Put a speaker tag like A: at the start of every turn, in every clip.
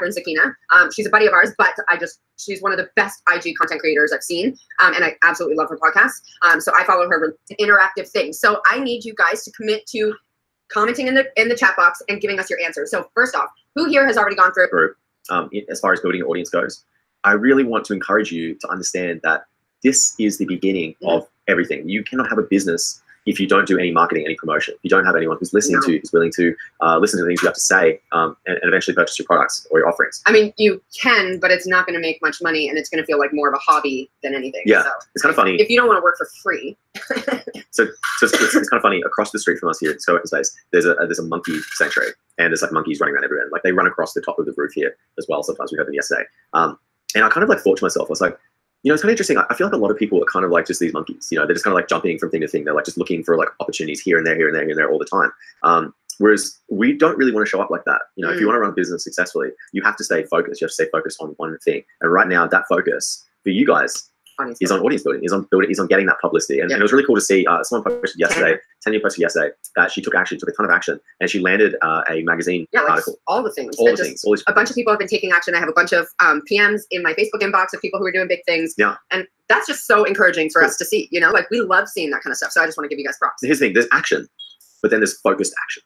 A: Catherine Zakina. She's a buddy of ours, but she's one of the best IG content creators I've seen. And I absolutely love her podcast. So I follow her interactive things. So I need you guys to commit to commenting in the chat box and giving us your answers. So first off, who here has already gone through?
B: As far as building an audience goes, I really want to encourage you to understand that this is the beginning of everything. You cannot have a business if you don't do any marketing, any promotion. If you don't have anyone who's listening to, who's willing to listen to the things you have to say, and eventually purchase your products or your offerings.
A: I mean, you can, but it's not going to make much money, and it's going to feel like more of a hobby than anything.
B: Yeah,
A: so
B: it's kind of funny.
A: If you don't want to work for free.
B: so it's kind of funny. Across the street from us here at Co-working Space, there's a monkey sanctuary, and there's like monkeys running around everywhere. Like they run across the top of the roof here as well. Sometimes we heard them yesterday. And I kind of like thought to myself, I was like, you know, it's kind of interesting. I feel like a lot of people are kind of like just these monkeys. You know, they're just kind of like jumping from thing to thing. They're like just looking for like opportunities here and there, here and there, here and there all the time. Whereas we don't really want to show up like that. You know, if you want to run a business successfully, you have to stay focused. You have to stay focused on one thing. And right now, that focus for you guys is on audience building, is on getting that publicity. And, and it was really cool to see someone posted yesterday, Tanya posted yesterday, that she took a ton of action, and she landed a magazine article.
A: All the things.
B: All the things.
A: A bunch of people have been taking action. I have a bunch of PMs in my Facebook inbox of people who are doing big things.
B: Yeah.
A: And that's just so encouraging for us to see, you know, like we love seeing that kind of stuff. So I just want to give you guys props.
B: Here's the thing, there's action, but then there's focused action.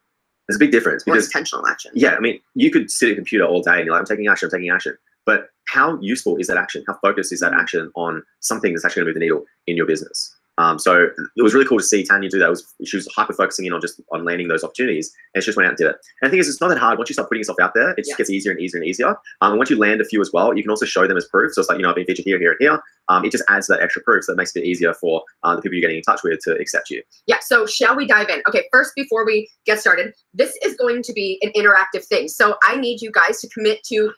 B: There's a big difference.
A: Because intentional action.
B: Yeah, I mean, you could sit at a computer all day and you're like, I'm taking action. But how useful is that action? How focused is that action on something that's actually going to move the needle in your business? So it was really cool to see Tanya do that. She was hyper focusing in on landing those opportunities, and she just went out and did it. And the thing is, it's not that hard. Once you start putting yourself out there, it just gets easier and easier and easier. And once you land a few as well, you can also show them as proof. So it's like, you know, I've been featured here, here, and here. It just adds that extra proof, so it makes it easier for the people you're getting in touch with to accept you.
A: Yeah, so shall we dive in? Okay, first, before we get started, this is going to be an interactive thing. So I need you guys to commit to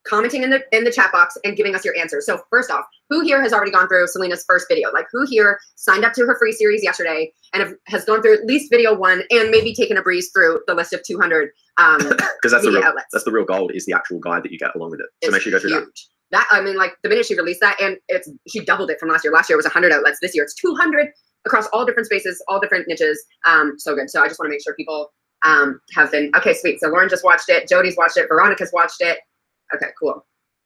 A: commenting in the chat box and giving us your answers. So first off, who here has already gone through Selena's first video? Like who here signed up to her free series yesterday and has gone through at least video 1 and maybe taken a breeze through the list of 200
B: because that's
A: outlets.
B: That's the real gold, is the actual guide that you get along with it. So make sure you go through
A: huge. That. I mean, like the minute she released that, and she doubled it from last year. Last year it was 100 outlets. This year it's 200 across all different spaces, all different niches. So good. So I just want to make sure people have been, okay, sweet. So Lauren just watched it. Jody's watched it. Veronica's watched it. Okay, cool.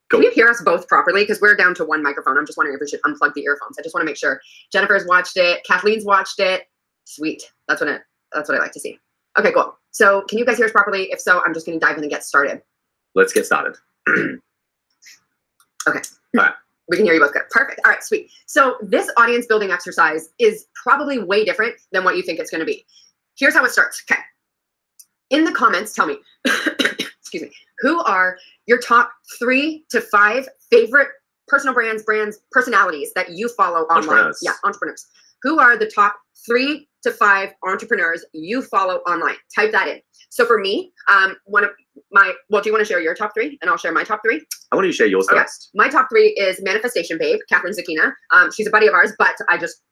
A: Can you hear us both properly? Because we're down to one microphone. I'm just wondering if we should unplug the earphones. I just want to make sure. Jennifer's watched it. Kathleen's watched it. Sweet. That's what I like to see. Okay, cool. So can you guys hear us properly? If so, I'm just going to dive in and get started.
B: Let's get started.
A: Okay.
B: All right.
A: We can hear you both good. Perfect. All right, sweet. So this audience building exercise is probably way different than what you think it's going to be. Here's how it starts. Okay. In the comments, tell me, excuse me, who are your top 3 to 5 favorite personal brands, personalities that you follow online? Yeah, entrepreneurs. Who are the top 3 to 5 entrepreneurs you follow online? Type that in. So for me, one of my, well, do you want to share your top 3 and I'll share my top 3?
B: I want you to share yours first.
A: My top 3 is Manifestation Babe, Catherine Zakina. She's a buddy of ours, but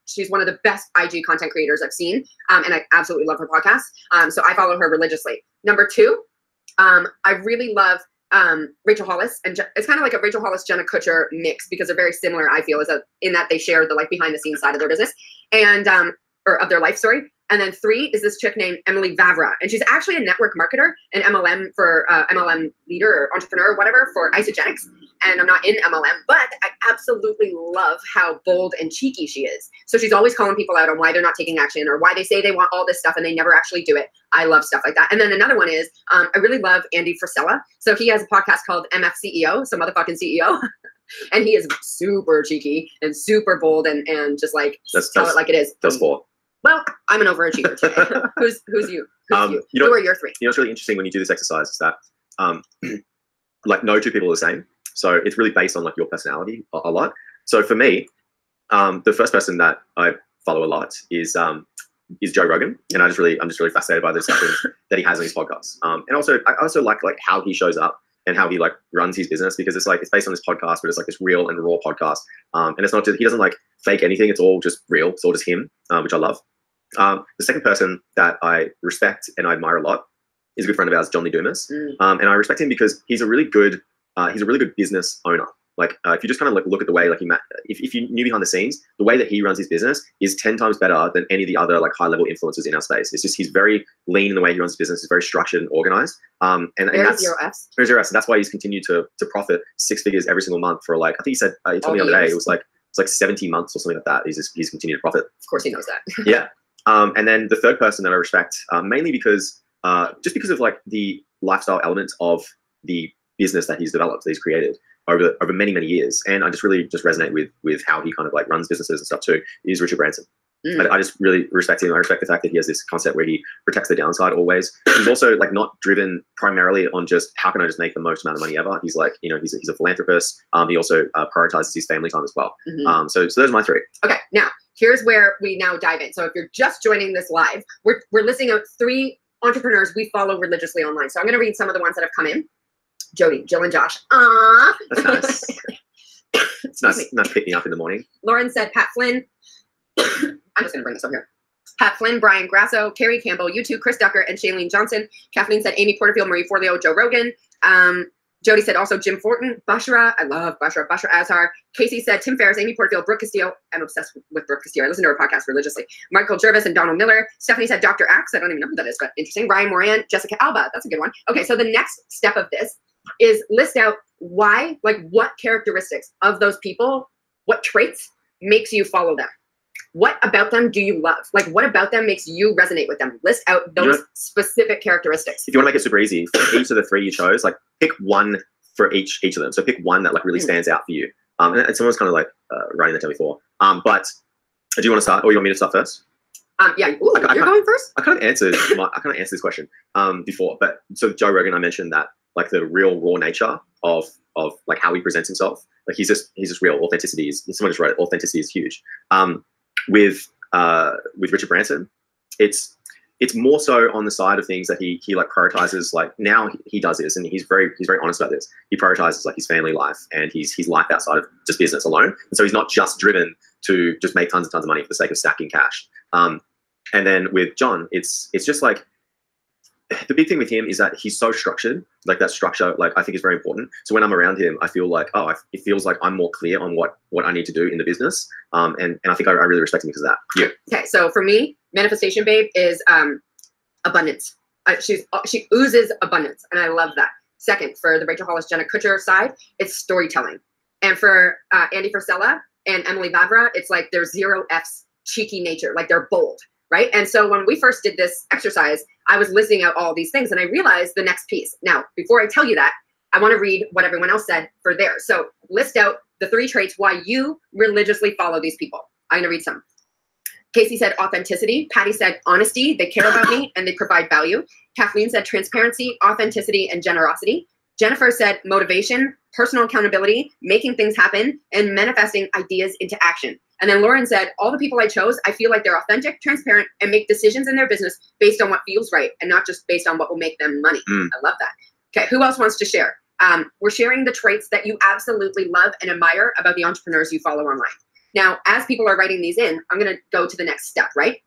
A: she's one of the best IG content creators I've seen. And I absolutely love her podcast. So I follow her religiously. Number 2, I really love Rachel Hollis, and it's kind of like a Rachel Hollis, Jenna Kutcher mix, because they're very similar, I feel, in that they share the like behind the scenes side of their business and or of their life story. And then 3 is this chick named Emily Vavra, and she's actually a network marketer, an MLM for MLM leader or entrepreneur or whatever for Isogenics. And I'm not in MLM, but I absolutely love how bold and cheeky she is. So she's always calling people out on why they're not taking action or why they say they want all this stuff and they never actually do it. I love stuff like that. And then another one is I really love Andy Frisella. So he has a podcast called MF CEO, so motherfucking CEO. And he is super cheeky and super bold and just like tell it like it is.
B: That's 4.
A: Well, I'm an overachiever today. Who's you? Who are your 3?
B: You know what's really interesting when you do this exercise is that like no 2 people are the same. So it's really based on like your personality a lot. So for me, the first person that I follow a lot is Joe Rogan, and I'm just really fascinated by the discussions that he has on his podcasts. And also I also like how he shows up and how he like runs his business, because it's based on this podcast, but it's like this real and raw podcast. And it's not just, he doesn't like fake anything. It's all just real. It's all just him, which I love. The second person that I respect and I admire a lot is a good friend of ours, John Lee Dumas. And I respect him because he's a really good business owner. Like if you just kind of like look at the way like if you knew behind the scenes, the way that he runs his business is 10 times better than any of the other like high level influencers in our space. It's just he's very lean in the way he runs his business. He's very structured and organized. And that's
A: zero Fs.
B: There's zero Fs. And that's why he's continued to profit 6 figures every single month for like, I think he said he told me the other day it was like 70 months or something like that. He's continued to profit.
A: Of course he knows that.
B: Yeah. And then the third person that I respect, mainly because just because of like the lifestyle elements of the business that he's developed, that he's created over many, many years. And I just really just resonate with how he kind of like runs businesses and stuff too, is Richard Branson. I just really respect him. I respect the fact that he has this concept where he protects the downside always. He's also like not driven primarily on just how can I just make the most amount of money ever. He's like, you know, he's a philanthropist. He also prioritizes his family time as well. So those are my three.
A: Okay, now here's where we now dive in. So if you're just joining this live, we're listing out 3 entrepreneurs we follow religiously online. So I'm going to read some of the ones that have come in. Jody, Jill, and Josh.
B: That's nice. It's nice picking up in the morning.
A: Lauren said Pat Flynn. I'm just going to bring this up here. Pat Flynn, Brian Grasso, Carrie Campbell, you two, Chris Ducker, and Shailene Johnson. Kathleen said Amy Porterfield, Marie Forleo, Joe Rogan. Jody said also Jim Fortin, Bashara. I love Bashara. Bashara Azhar. Casey said Tim Ferriss, Amy Porterfield, Brooke Castillo. I'm obsessed with Brooke Castillo. I listen to her podcast religiously. Michael Jervis and Donald Miller. Stephanie said Dr. Axe. I don't even know who that is, but interesting. Ryan Moran, Jessica Alba. That's a good one. Okay, so the next step of this is list out why, like what characteristics of those people, what traits makes you follow them. What about them do you love? Like, what about them makes you resonate with them? List out those specific characteristics.
B: If you want to make it super easy, for each of the 3 you chose, like pick one for each of them. So pick one that like really stands out for you. And someone's kind of like writing that down before. But do you want to start, or you want me to start first?
A: Yeah. Ooh, you're going first.
B: I kind of answered this question before. But so Joe Rogan, I mentioned that like the real raw nature of like how he presents himself. Like he's just real. Authenticity is, someone just wrote it, authenticity is huge. With Richard Branson, it's more so on the side of things that he like prioritizes. Like now he does this, and he's very honest about this. He prioritizes like his family life and his life outside of just business alone. And so he's not just driven to just make tons and tons of money for the sake of stacking cash. And then with John, it's just like the big thing with him is that he's so structured. Like that structure, like I think is very important. So when I'm around him, I feel like, it feels like I'm more clear on what I need to do in the business. And I think I really respect him because of that. Yeah.
A: Okay, so for me, Manifestation Babe is abundance. She oozes abundance, and I love that. Second, for the Rachel Hollis, Jenna Kutcher side, it's storytelling. And for Andy Frisella and Emily Vavra, it's like their 0 Fs cheeky nature, like they're bold, right? And so when we first did this exercise, I was listing out all these things, and I realized the next piece. Now, before I tell you that, I want to read what everyone else said for theirs. So list out the 3 traits why you religiously follow these people. I'm going to read some. Casey said authenticity. Patty said honesty. They care about me and they provide value. Kathleen said transparency, authenticity, and generosity. Jennifer said motivation, personal accountability, making things happen, and manifesting ideas into action. And then Lauren said, all the people I chose, I feel like they're authentic, transparent, and make decisions in their business based on what feels right and not just based on what will make them money. I love that. Okay, who else wants to share? We're sharing the traits that you absolutely love and admire about the entrepreneurs you follow online. Now, as people are writing these in, I'm going to go to the next step, right?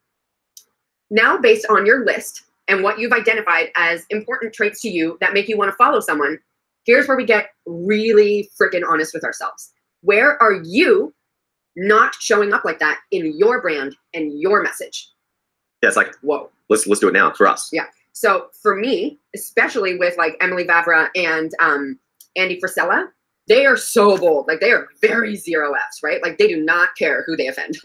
A: Now, based on your list and what you've identified as important traits to you that make you want to follow someone, here's where we get really freaking honest with ourselves. Where are you not showing up like that in your brand and your message?
B: Yeah, it's like, whoa, let's do it now for us.
A: Yeah. So for me, especially with like Emily Vavra and Andy Frisella, they are so bold. Like they are very 0 Fs, right? Like they do not care who they offend.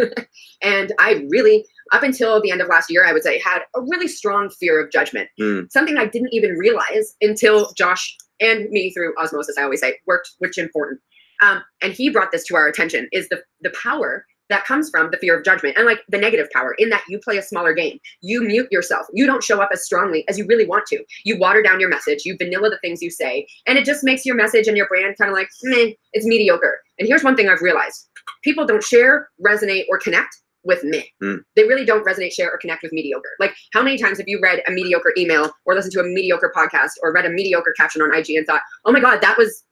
A: And I really, up until the end of last year, I would say had a really strong fear of judgment. Something I didn't even realize until Josh and me through osmosis, I always say, worked, which is important. And he brought this to our attention, is the power that comes from the fear of judgment and like the negative power in that you play a smaller game. You mute yourself. You don't show up as strongly as you really want to. You water down your message. You vanilla the things you say. And it just makes your message and your brand kind of like, meh, it's mediocre. And here's one thing I've realized. People don't share, resonate, or connect with me. They really don't resonate, share, or connect with mediocre. Like how many times have you read a mediocre email or listened to a mediocre podcast or read a mediocre caption on IG and thought, oh my God, that was,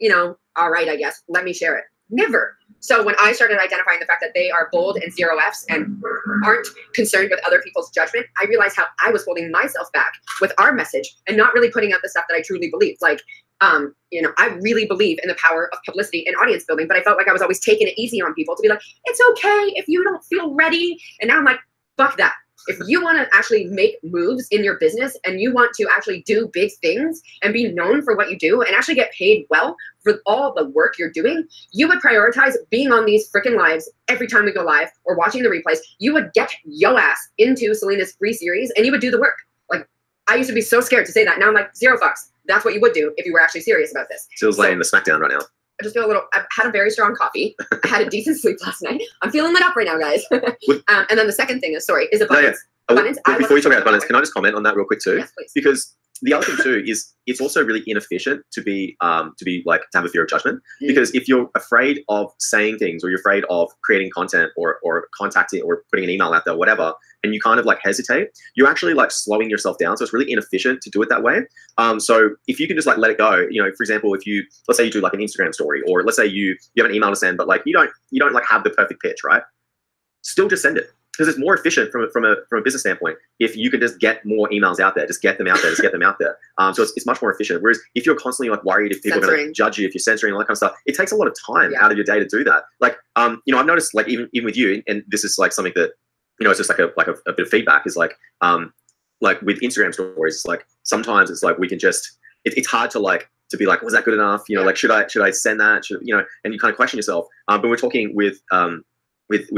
A: all right, I guess, let me share it. Never. So when I started identifying the fact that they are bold and 0 Fs and aren't concerned with other people's judgment, I realized how I was holding myself back with our message and not really putting out the stuff that I truly believed. Like you know, I really believe in the power of publicity and audience building, but I felt like I was always taking it easy on people to be like, it's okay if you don't feel ready. And now I'm like, fuck that. If you want to actually make moves in your business and you want to actually do big things and be known for what you do and actually get paid well for all the work you're doing, you would prioritize being on these freaking lives every time we go live or watching the replays. You would get yo ass into Selena's free series and you would do the work. Like, I used to be so scared to say that. Now I'm like, zero fucks. That's what you would do if you were actually serious about this.
B: Feels laying the smackdown right now.
A: I just feel a little, I've had a very strong coffee. I had a decent sleep last night. I'm feeling lit up right now, guys. And then the second thing is, sorry, is abundance.
B: No, yeah. Before you talk about abundance, can I just comment on that real quick too?
A: Yes, please.
B: Because the other thing too is it's also really inefficient to be like to have a fear of judgment. Because if you're afraid of saying things or you're afraid of creating content or contacting or putting an email out there, whatever, and you kind of like hesitate, you're actually like slowing yourself down. So it's really inefficient to do it that way. So if you can just like let it go, you know, for example, if you, let's say you do like an Instagram story, or let's say you have an email to send, but like you don't like have the perfect pitch, right? Still just send it. Because it's more efficient from a business standpoint if you can just get more emails out there, just get them out there, just get them out there. So it's much more efficient. Whereas if you're constantly like worried if people are going to judge you, if you're censoring all that kind of stuff, it takes a lot of time out of your day to do that. Like, you know, I've noticed like even with you, and this is like something that, you know, it's just like a bit of feedback is like with Instagram stories, it's like sometimes it's like we can just it's hard to be like, was that good enough? You know, like should I send that? You know, and you kind of question yourself. But we're talking with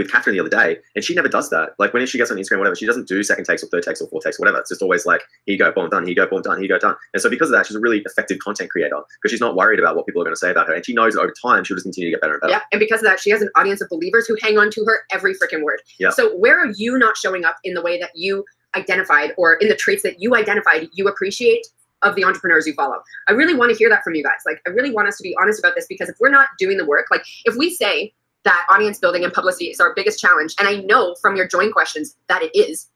B: Catherine the other day, and she never does that. Like when she gets on Instagram, whatever, she doesn't do second takes or third takes or fourth takes or whatever. It's just always like, here you go, boom, done, here you go, boom, done, here you go, done. And so because of that, she's a really effective content creator because she's not worried about what people are going to say about her. And she knows that over time, she'll just continue to get better and better.
A: Yeah, and because of that, she has an audience of believers who hang on to her every freaking word.
B: Yeah.
A: So where are you not showing up in the way that you identified or in the traits that you identified you appreciate of the entrepreneurs you follow? I really want to hear that from you guys. Like, I really want us to be honest about this, because if we're not doing the work, like if we say that audience building and publicity is our biggest challenge, and I know from your join questions that it is,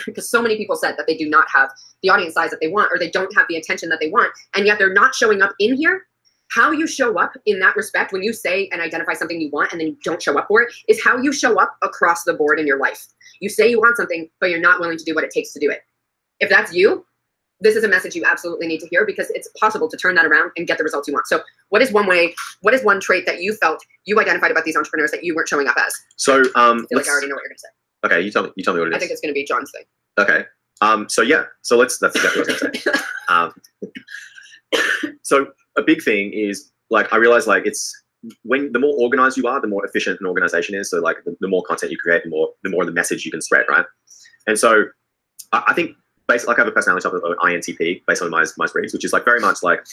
A: because so many people said that they do not have the audience size that they want, or they don't have the attention that they want, and yet they're not showing up in here. How you show up in that respect when you say and identify something you want and then you don't show up for it is how you show up across the board in your life. You say you want something, but you're not willing to do what it takes to do it. If that's you, this is a message you absolutely need to hear, because it's possible to turn that around and get the results you want. So what is one trait that you felt you identified about these entrepreneurs that you weren't showing up as?
B: So
A: I feel like I already know what you're gonna say.
B: Okay, you tell me what it is.
A: I think it's gonna be John's thing.
B: Okay. So yeah, that's exactly what I was gonna say. So a big thing is, like, I realize, like, it's when the more organized you are, the more efficient an organization is. So like the more content you create, the more the message you can spread, right? And so I think basically, like, I have a personality type of INTP based on my Myers-Briggs, which is like very much like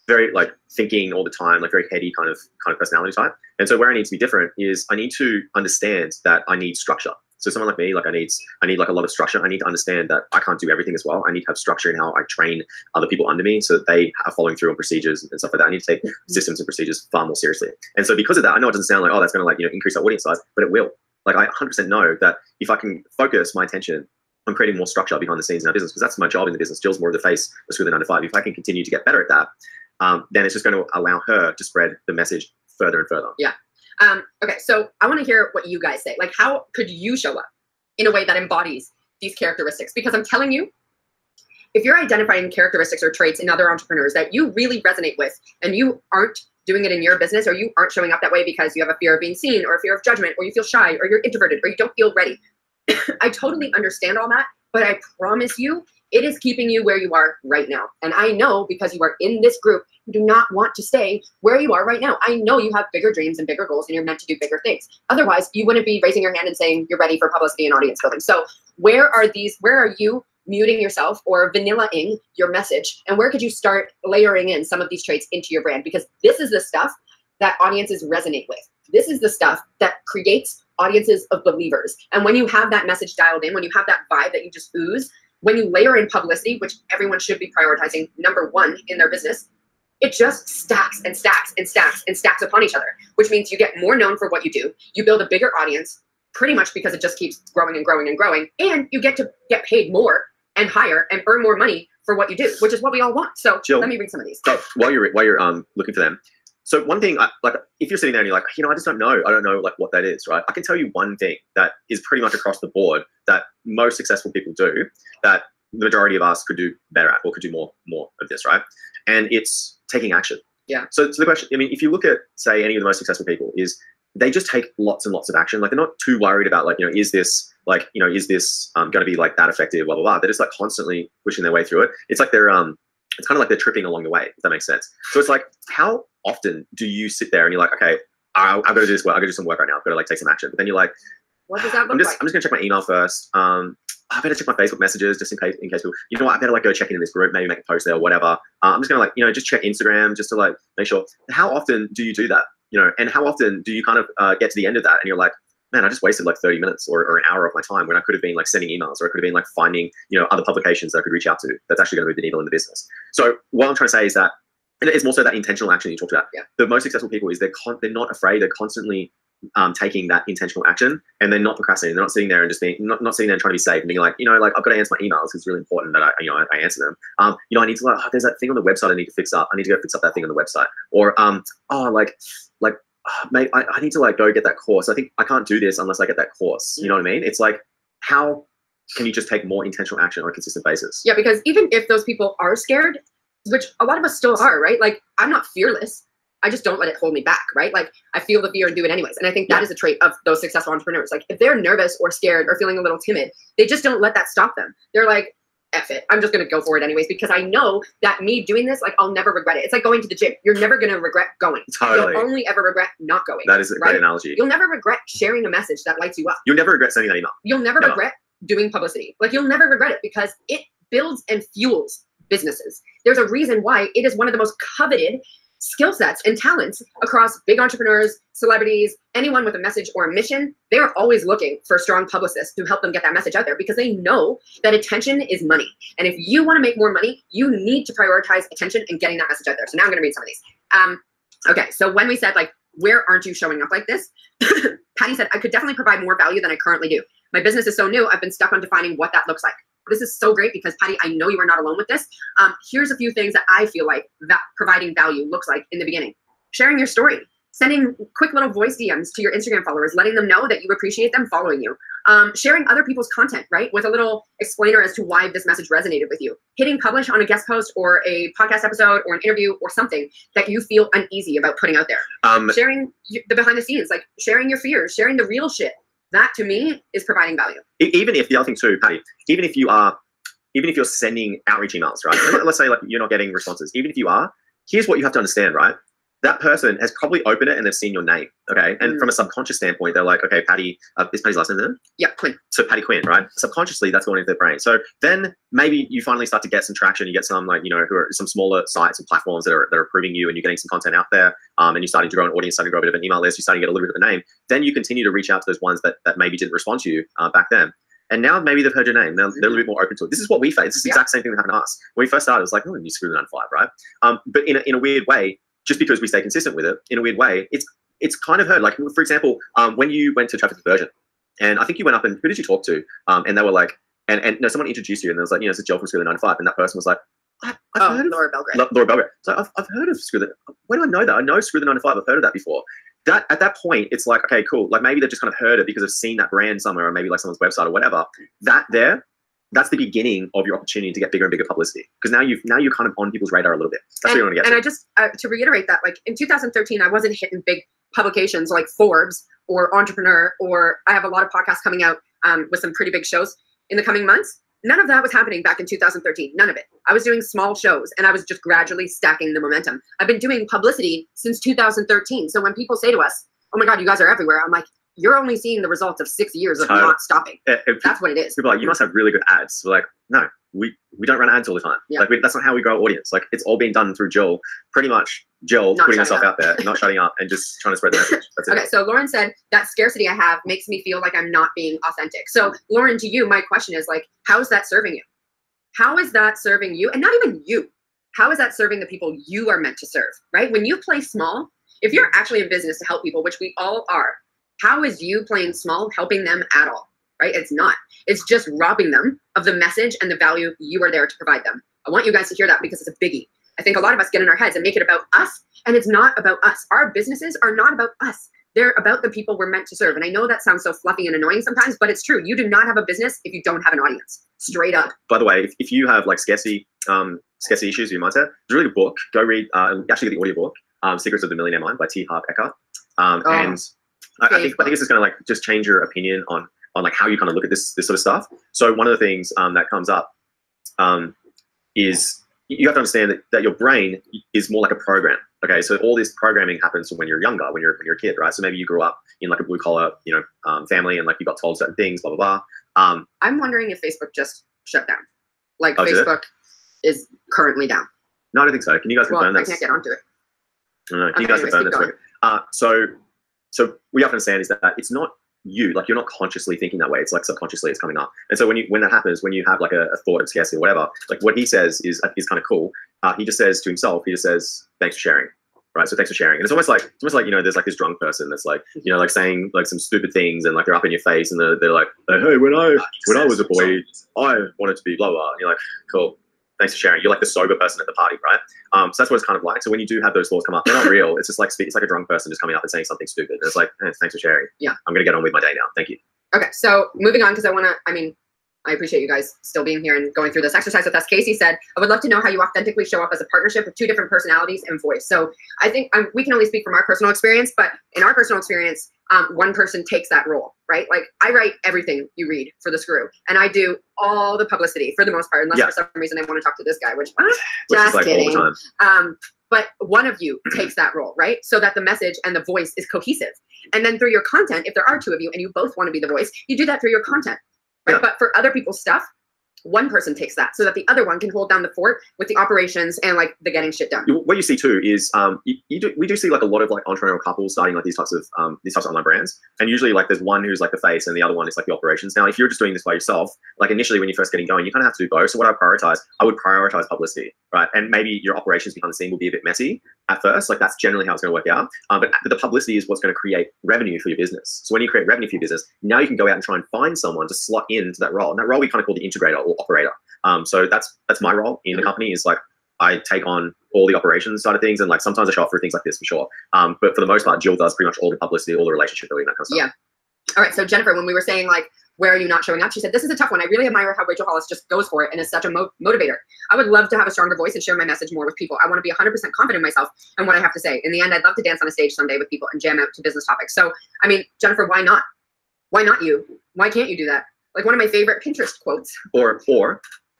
B: very like thinking all the time, like very heady kind of personality type. And so where I need to be different is I need to understand that I need structure. So someone like me, like I need like a lot of structure. I need to understand that I can't do everything as well. I need to have structure in how I train other people under me so that they are following through on procedures and stuff like that. I need to take systems and procedures far more seriously. And so because of that, I know it doesn't sound like, oh, that's going to, like, you know, increase our audience size, but it will. Like, I 100% know that if I can focus my attention on creating more structure behind the scenes in our business, because that's my job in the business. Jill's more of the face of Screw the 9 to 5. If I can continue to get better at that, then it's just going to allow her to spread the message further and further.
A: Yeah. Okay, so I want to hear what you guys say. Like, how could you show up in a way that embodies these characteristics? Because I'm telling you, if you're identifying characteristics or traits in other entrepreneurs that you really resonate with, and you aren't doing it in your business, or you aren't showing up that way because you have a fear of being seen, or a fear of judgment, or you feel shy, or you're introverted, or you don't feel ready, I totally understand all that, but I promise you, it is keeping you where you are right now. And I know, because you are in this group, you do not want to stay where you are right now. I know you have bigger dreams and bigger goals, and you're meant to do bigger things. Otherwise, you wouldn't be raising your hand and saying you're ready for publicity and audience building. So where are you muting yourself or vanilla-ing your message? And where could you start layering in some of these traits into your brand? Because this is the stuff that audiences resonate with. This is the stuff that creates audiences of believers. And when you have that message dialed in, when you have that vibe that you just ooze, when you layer in publicity, which everyone should be prioritizing #1 in their business, it just stacks and stacks and stacks and stacks upon each other, which means you get more known for what you do. You build a bigger audience, pretty much because it just keeps growing and growing and growing. And you get to get paid more and higher and earn more money for what you do, which is what we all want. So Jill, let me read some of these.
B: While you're looking for them. So one thing, like, if you're sitting there and you're like, you know, I just don't know. I don't know, like, what that is, right? I can tell you one thing that is pretty much across the board that most successful people do that the majority of us could do better at, or could do more of this, right? And it's taking action.
A: Yeah.
B: So the question, I mean, if you look at, say, any of the most successful people, is they just take lots and lots of action. Like, they're not too worried about, like, is this going to be like that effective, blah, blah, blah. They're just like constantly pushing their way through it. It's like they're, it's kind of like they're tripping along the way, if that makes sense. So it's like, how often do you sit there and you're like, okay, I've got to do this work. I've got to do some work right now. I've got to like take some action. But then you're like,
A: what does that look like?
B: I'm just gonna check my email first. I better check my Facebook messages just in case people, you know what, I better like go check in this group, maybe make a post there or whatever. I'm just gonna like, just check Instagram just to like make sure. How often do you do that? And how often do you kind of get to the end of that and you're like, man, I just wasted like 30 minutes or an hour of my time when I could have been like sending emails, or I could have been like finding, other publications that I could reach out to that's actually gonna move the needle in the business. So what I'm trying to say is that, and it's more so that intentional action you talked about.
A: Yeah.
B: The most successful people is they're not afraid. They're constantly taking that intentional action, and they're not procrastinating. They're not sitting there and just being not sitting there and trying to be safe and being like, like, I've got to answer my emails. It's really important that I answer them. I need to like, there's that thing on the website I need to fix up. I need to go fix up that thing on the website. Or mate, I need to like go get that course. I think I can't do this unless I get that course. You know what I mean? It's like, how can you just take more intentional action on a consistent basis?
A: Yeah, because even if those people are scared, which a lot of us still are, right? Like, I'm not fearless. I just don't let it hold me back, right? Like, I feel the fear and do it anyways. And I think that is a trait of those successful entrepreneurs. Like, if they're nervous or scared or feeling a little timid, they just don't let that stop them. They're like, F it. I'm just going to go for it anyways, because I know that me doing this, like, I'll never regret it. It's like going to the gym. You're never going to regret going.
B: Totally.
A: You'll only ever regret not going.
B: That is a great analogy.
A: You'll never regret sharing a message that lights you up.
B: You'll never regret sending that email.
A: You'll never regret doing publicity. Like, you'll never regret it because it builds and fuels businesses. There's a reason why it is one of the most coveted skill sets and talents across big entrepreneurs, celebrities, anyone with a message or a mission. They're always looking for strong publicists to help them get that message out there, because they know that attention is money. And if you want to make more money, you need to prioritize attention and getting that message out there. So now I'm going to read some of these. Okay, so when we said, like, where aren't you showing up like this? Patty said, I could definitely provide more value than I currently do. My business is so new, I've been stuck on defining what that looks like. This is so great because, Patty, I know you are not alone with this. Here's a few things that I feel like that providing value looks like in the beginning. Sharing your story, sending quick little voice DMs to your Instagram followers, letting them know that you appreciate them following you. Sharing other people's content, right, with a little explainer as to why this message resonated with you. Hitting publish on a guest post or a podcast episode or an interview or something that you feel uneasy about putting out there. Sharing the behind the scenes, like sharing your fears, sharing the real shit. That, to me, is providing value.
B: Even if the other thing too, Patty, even if you're sending outreach emails, right? Let's say like you're not getting responses. Even if you are, here's what you have to understand, right? That person has probably opened it and they've seen your name, okay? And from a subconscious standpoint, they're like, okay, Patty, is Patty's last name then?
A: Yeah, Quinn.
B: So Patty Quinn, right? Subconsciously, that's going into their brain. So then maybe you finally start to get some traction. You get some like, who are some smaller sites and platforms that are approving you, and you're getting some content out there, and you're starting to grow an audience, starting to grow a bit of an email list, you're starting to get a little bit of a name. Then you continue to reach out to those ones that maybe didn't respond to you back then. And now maybe they've heard your name. They're a little bit more open to it. This is what we face. This is the exact same thing that happened to us. When we first started, it was like, oh, you screw the 9 to 5, right? But in a weird way, just because we stay consistent with it, in a weird way, it's kind of hurt. Like, for example, when you went to Traffic Conversion, and I think you went up and who did you talk to? And they were like, and no, someone introduced you, and there was like, it's a Joel from Screw the 9 to 5, and that person was like, I've heard of
A: Laura Belgrade.
B: Laura Belgrade. So I've heard of Screw the. Where do I know that? I know Screw the 9 to 5. I've heard of that before. That at that point, it's like, okay, cool. Like maybe they've just kind of heard it because they've seen that brand somewhere, or maybe like someone's website or whatever. That's the beginning of your opportunity to get bigger and bigger publicity, because now you're kind of on people's radar a little bit. That's what you want to get to.
A: And I just to reiterate that, like in 2013, I wasn't hitting big publications like Forbes or Entrepreneur, or I have a lot of podcasts coming out with some pretty big shows in the coming months. None of that was happening back in 2013. None of it. I was doing small shows and I was just gradually stacking the momentum. I've been doing publicity since 2013. So when people say to us, oh my God, you guys are everywhere, I'm like, you're only seeing the results of 6 years of not stopping. That's what it is.
B: People are like, you must have really good ads. We're like, no, we don't run ads all the time.
A: Yeah.
B: Like that's not how we grow audience. Like it's all been done through Jill, pretty much Jill putting herself out there, not shutting up, and just trying to spread the message. That's it.
A: Okay, so Lauren said that scarcity I have makes me feel like I'm not being authentic. So Lauren, to you, my question is like, how is that serving you? How is that serving you? And not even you. How is that serving the people you are meant to serve, right? When you play small, if you're actually in business to help people, which we all are, how is you playing small helping them at all, right? It's not. It's just robbing them of the message and the value you are there to provide them. I want you guys to hear that because it's a biggie. I think a lot of us get in our heads and make it about us, and it's not about us. Our businesses are not about us. They're about the people we're meant to serve. And I know that sounds so fluffy and annoying sometimes, but it's true. You do not have a business if you don't have an audience. Straight up.
B: By the way, if you have like scarcity issues with your mindset, there's a really good book. Go read, actually get the audiobook, Secrets of the Millionaire Mind by T. Harv Eker. And I think this is going to like just change your opinion on like how you kind of look at this sort of stuff. So one of the things that comes up is you have to understand that your brain is more like a program. Okay, so all this programming happens when you're younger, when you're a kid, right? So maybe you grew up in like a blue collar, family, and like you got told certain things, blah blah blah.
A: I'm wondering if Facebook just shut down. Like Facebook is currently down.
B: No, I don't think so. Can you guys confirm that?
A: I can't get onto it.
B: No, can you guys confirm this? So we have to understand is that it's not you, like you're not consciously thinking that way. It's like subconsciously it's coming up. And so when that happens, when you have like a thought of scarcity or whatever, like what he says is kind of cool. He just says to himself, thanks for sharing. Right. So thanks for sharing. And it's almost like, there's like this drunk person that's like, like saying like some stupid things and like they're up in your face and they're like, hey, when I was a boy, I wanted to be blah, blah. And you're like, cool. Thanks for sharing. You're like the sober person at the party, right? So that's what it's kind of like. So when you do have those thoughts come up, they're not real. It's just like it's like a drunk person just coming up and saying something stupid. And it's like, thanks for sharing.
A: Yeah.
B: I'm gonna get on with my day now. Thank you.
A: Okay, so moving on because I appreciate you guys still being here and going through this exercise with us. Casey said, I would love to know how you authentically show up as a partnership with two different personalities and voice. So I think we can only speak from our personal experience, but in our personal experience, one person takes that role, right? Like I write everything you read for the Screw and I do all the publicity for the most part, unless for some reason I want to talk to this guy, which just like kidding. All the time. But one of you takes that role, right? So that the message and the voice is cohesive. And then through your content, if there are two of you and you both want to be the voice, you do that through your content. Right? Yeah. But for other people's stuff, one person takes that so that the other one can hold down the fort with the operations and like the getting shit done.
B: What you see too is we do see like a lot of like entrepreneurial couples starting like these types of online brands, and usually like there's one who's like the face and the other one is like the operations. Now, if you're just doing this by yourself, like initially when you're first getting going, you kind of have to do both. So what I would prioritize publicity, right? And maybe your operations behind the scene will be a bit messy at first. Like that's generally how it's going to work out. But the publicity is what's going to create revenue for your business. So when you create revenue for your business, now you can go out and try and find someone to slot into that role. And that role we kind of call the integrator or operator. So that's my role in the company is like I take on all the operations side of things, and like sometimes I show up for things like this for sure. But for the most part, Jill does pretty much all the publicity, all the relationship building, that kind of stuff.
A: Yeah. All right. So Jennifer, when we were saying like, where are you not showing up? She said, this is a tough one. I really admire how Rachel Hollis just goes for it and is such a motivator. I would love to have a stronger voice and share my message more with people. I want to be 100% confident in myself and what I have to say. In the end, I'd love to dance on a stage someday with people and jam out to business topics. So, I mean, Jennifer, why not? Why not you? Why can't you do that? Like one of my favorite Pinterest quotes.
B: Or